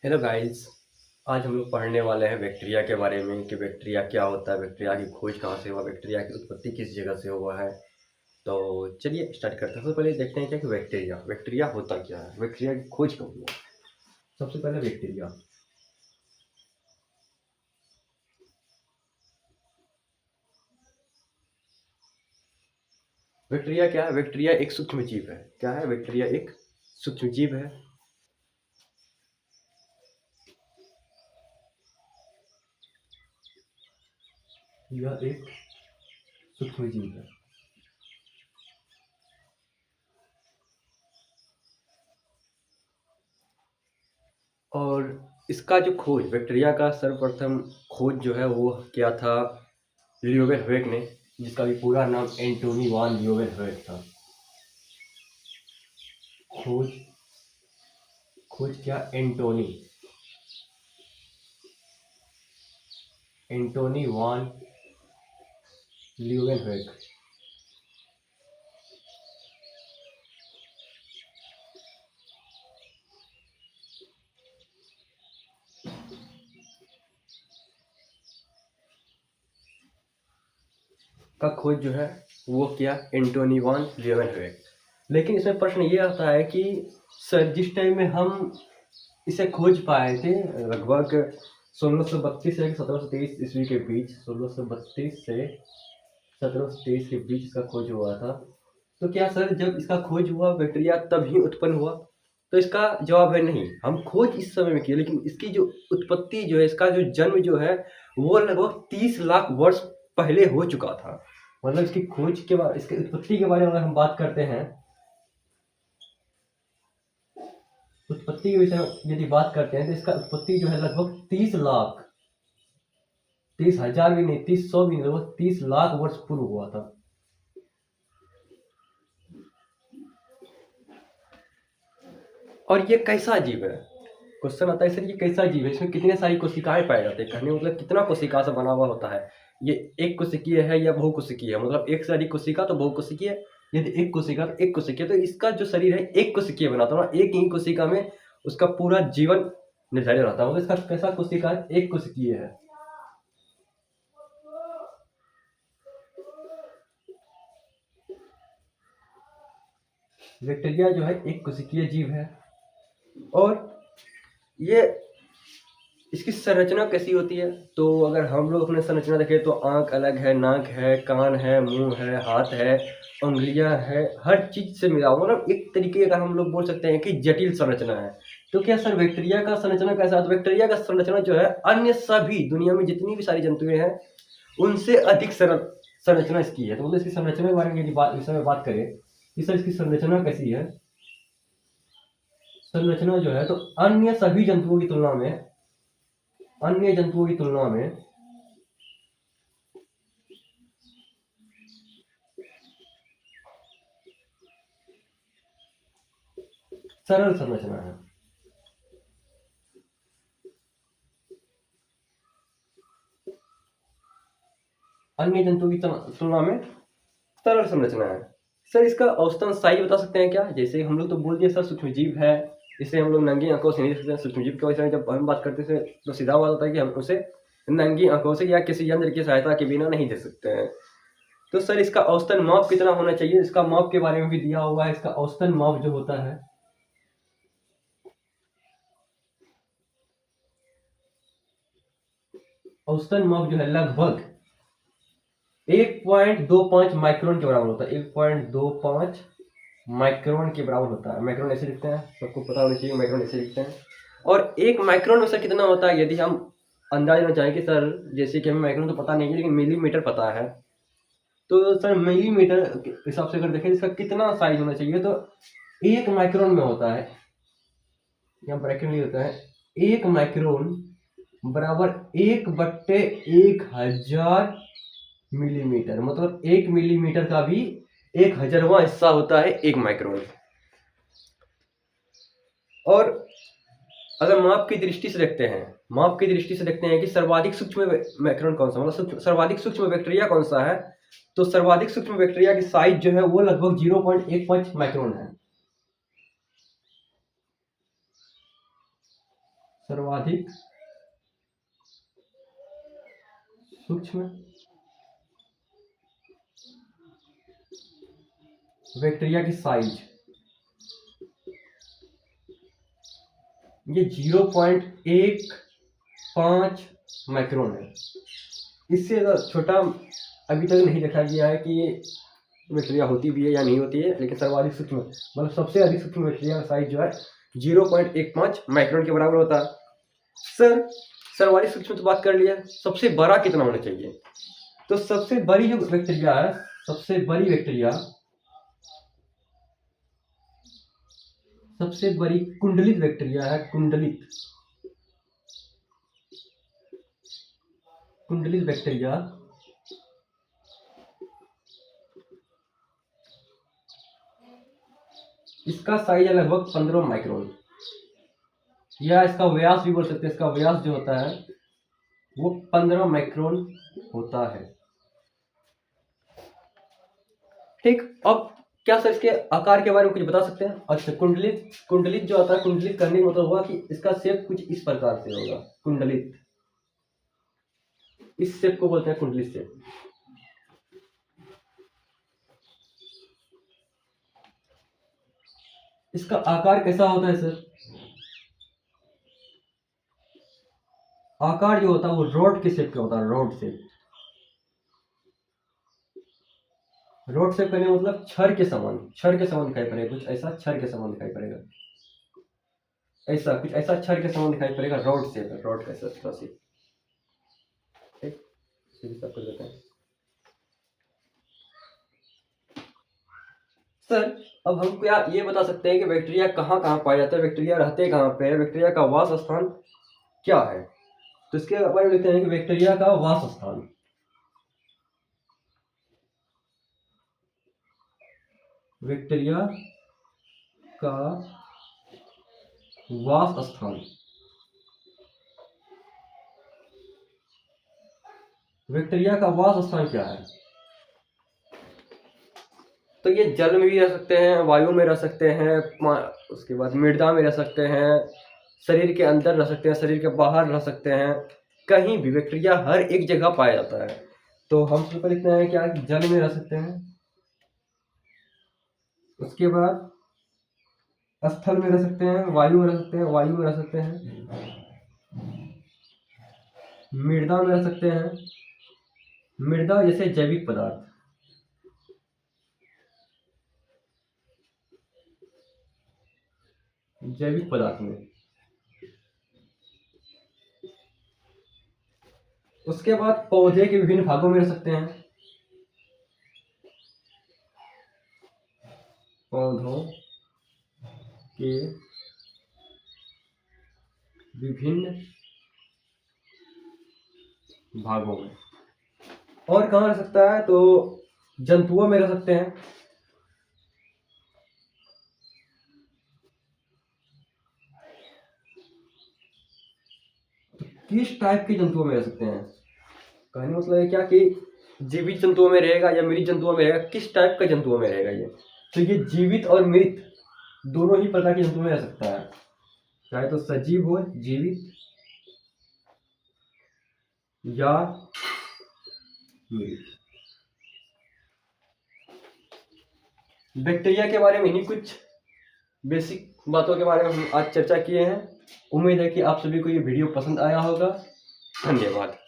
Hello guys. आज हम लोग पढ़ने वाले हैं बैक्टीरिया के बारे में कि बैक्टीरिया क्या होता है, बैक्टीरिया की खोज कहाँ से हुआ, बैक्टीरिया की उत्पत्ति किस जगह से हुआ है। तो चलिए स्टार्ट करते हैं। सबसे पहले देखते हैं क्या कि बैक्टीरिया बैक्टीरिया होता क्या है, बैक्टीरिया की खोज कब हुआ। सबसे पहले बैक्टीरिया बैक्टीरिया क्या है। बैक्टीरिया एक सूक्ष्म जीव है। क्या है बैक्टीरिया? एक सूक्ष्म जीव है। यह एक सूक्ष्म जीव है। और इसका जो खोज, बैक्टीरिया का सर्वप्रथम खोज जो है वो किया था लियोवेनहॉयक ने, जिसका भी पूरा नाम एंटोनी वान लियोवेनहॉयक था। खोज खोज क्या? एंटोनी वान ल्यूवेनहोएक। का खोज जो है वो किया एंटोनी वान ल्यूवेनहोएक। लेकिन इसमें प्रश्न ये आता है कि सर, जिस टाइम में हम इसे खोज पाए थे, लगभग 1632 से 1723 ईस्वी के बीच, 1632 से 1723 के बीच इसका खोज हुआ था। तो क्या सर, जब इसका खोज हुआ बैक्टीरिया तभी उत्पन्न हुआ? तो इसका जवाब है नहीं। हम खोज इस समय में किए, लेकिन इसकी जो उत्पत्ति जो है, इसका जो जन्म जो है वो लगभग 30 लाख वर्ष पहले हो चुका था। मतलब इसकी खोज के बाद, इसकी उत्पत्ति के बारे में अगर हम बात करते हैं, उत्पत्ति के विषय में यदि बात करते हैं तो इसका उत्पत्ति जो है लगभग 30 लाख, 30,000 भी नहीं, 30,100 भी नहीं, लगभग 30 लाख वर्ष पूर्व हुआ था। और ये कैसा जीव है? क्वेश्चन आता है सर, ये कैसा जीव है, इसमें कितने सारी कोशिकाएं पाए जाते हैं। कहने मतलब कितना कोशिका से बना हुआ होता है। ये एक कोशिकीय है या बहुकोशिकीय है? मतलब एक से अधिक कोशिका तो बहुकोशिकीय, यदि एक कोशिका तो एक कोशिकीय। तो इसका जो शरीर है एक कोशिकीय बना था, एक ही कोशिका में उसका पूरा जीवन निर्धारित रहता है। मतलब इसका कैसा कोशिका है? एक कोशिकीय है। बैक्टीरिया जो है एक कोशिकीय जीव है। और ये, इसकी संरचना कैसी होती है? तो अगर हम लोग अपने संरचना देखें तो आंख अलग है, नाक है, कान है, मुंह है, हाथ है, उंगलियां है, हर चीज से मिला हुआ, मतलब एक तरीके का हम लोग बोल सकते हैं कि जटिल संरचना है। तो क्या सर बैक्टीरिया का संरचना कैसा है? तो बैक्टीरिया का संरचना जो है अन्य सभी दुनिया में जितनी भी सारी जंतुएं हैं उनसे अधिक सरल संरचना इसकी है। तो मतलब इसकी संरचना के बारे में यदि इस समय बात करें कि सर इसकी संरचना कैसी है, संरचना जो है तो अन्य सभी जंतुओं की तुलना में, अन्य जंतुओं की तुलना में सरल संरचना है। अन्य जंतुओं की तुलना में सरल संरचना है। सर इसका औसतन साइज बता सकते हैं क्या? जैसे हम लोग तो बोल दिए सर सूक्ष्म जीव है, इसे हम लोग नंगी आंखों से नहीं देख सकते हैं। सूक्ष्म जीव के बारे में जब हम बात करते हैं तो सीधा बात होता है कि हम उसे नंगी आंखों से या किसी यंत्र की सहायता के बिना नहीं देख सकते हैं। तो सर इसका औसतन माप कितना होना चाहिए? इसका माप के बारे में भी दिया हुआ है। इसका औसतन माप जो होता है, औसतन माप जो है लगभग 1.25 माइक्रोन के बराबर होता है। 1.25 माइक्रोन के बराबर होता है। माइक्रोन ऐसे लिखते हैं, सबको पता होना चाहिए माइक्रोन ऐसे लिखते हैं। और एक माइक्रोन में सर कितना होता है? यदि हम अंदाज में चाहें कि सर, जैसे कि हमें माइक्रोन तो पता नहीं है लेकिन मिलीमीटर पता है, तो सर मिलीमीटर के हिसाब से अगर देखें इसका कितना साइज होना चाहिए, तो 1 माइक्रोन में होता है, यहाँ ब्रैकेट नहीं होता है, 1 माइक्रोन बराबर 1/1000 मिलीमीटर। मतलब 1 मिलीमीटर का भी 1000वां हिस्सा होता है 1 माइक्रोन। और अगर माप की दृष्टि से देखते हैं, माप की दृष्टि से देखते हैं कि सर्वाधिक सूक्ष्म माइक्रोन कौन सा, मतलब सर्वाधिक सूक्ष्म बैक्टीरिया कौन सा है, तो सर्वाधिक सूक्ष्म बैक्टीरिया की साइज जो है वो लगभग 0.15 माइक्रोन है। सर्वाधिक सूक्ष्म बैक्टीरिया की साइज ये 0.15 माइक्रोन है। इससे छोटा अभी तक नहीं देखा गया है कि ये बैक्टीरिया होती भी है या नहीं होती है, लेकिन सर्वाधिक सूक्ष्म मतलब सबसे अधिक सूक्ष्म बैक्टीरिया का साइज जो है 0.15 माइक्रोन के बराबर होता है। सर सर्वाधिक सूक्ष्म तो बात कर लिया, सबसे बड़ा कितना होना चाहिए? तो सबसे बड़ी जो बैक्टीरिया है, सबसे बड़ी कुंडलित बैक्टीरिया है। कुंडलित बैक्टीरिया इसका साइज है लगभग 15 माइक्रोन, या इसका व्यास भी बोल सकते हैं। इसका व्यास जो होता है वो 15 माइक्रोन होता है। ठीक, अब क्या सर इसके आकार के बारे में कुछ बता सकते हैं? अच्छा, कुंडलित जो आता है, कुंडलित करने का मतलब हुआ कि इसका शेप कुछ इस प्रकार से होगा। कुंडलित, इस शेप को बोलते हैं कुंडलित शेप। इसका आकार कैसा होता है सर? आकार जो होता है वो रोड के शेप का होता है। रोड शेप करने मतलब छड़ के समान दिखाई पड़ेगा, कुछ ऐसा छड़ के समान दिखाई पड़ेगा, ऐसा कुछ ऐसा छड़ के समान दिखाई पड़ेगा। रोड शेप है, रोड का शेप। ठीक, सब कर देते हैं सर। अब हम क्या ये बता सकते हैं कि बैक्टीरिया कहाँ कहाँ पाया जाता है, बैक्टीरिया रहते कहाँ पे है, बैक्टीरिया का वास स्थान क्या है? तो इसके बारे में लिखते हैं कि बैक्टीरिया का वास स्थान, बैक्टीरिया का वास स्थान, बैक्टीरिया का वास स्थान क्या है? तो ये जल में भी रह सकते हैं, वायु में रह सकते हैं, उसके बाद मृदा में रह सकते हैं, शरीर के अंदर रह सकते हैं, शरीर के बाहर रह सकते हैं, कहीं भी बैक्टीरिया हर एक जगह पाया जाता है। तो हम सबको लिखते हैं क्या, जल में रह सकते हैं, उसके बाद स्थल में रह सकते हैं, वायु में रह सकते हैं, मृदा में रह सकते हैं, मृदा जैसे जैविक पदार्थ, में। उसके बाद पौधे के विभिन्न भागों में रह सकते हैं, पौधों के विभिन्न भागों में। और कहाँ रह सकता है? तो जंतुओं में रह सकते हैं, किस टाइप के जंतुओं में रह सकते हैं? कहने मतलब है क्या कि जीवित जंतुओं में रहेगा या मृत जंतुओं में रहेगा, किस टाइप का जंतुओं में रहेगा ये? तो ये जीवित और मृत दोनों ही प्रकार के जंतुओं में रह सकता है, चाहे तो सजीव हो, जीवित या मृत। बैक्टीरिया के बारे में इन्हीं कुछ बेसिक बातों के बारे में हम आज चर्चा किए हैं। उम्मीद है कि आप सभी को ये वीडियो पसंद आया होगा। धन्यवाद।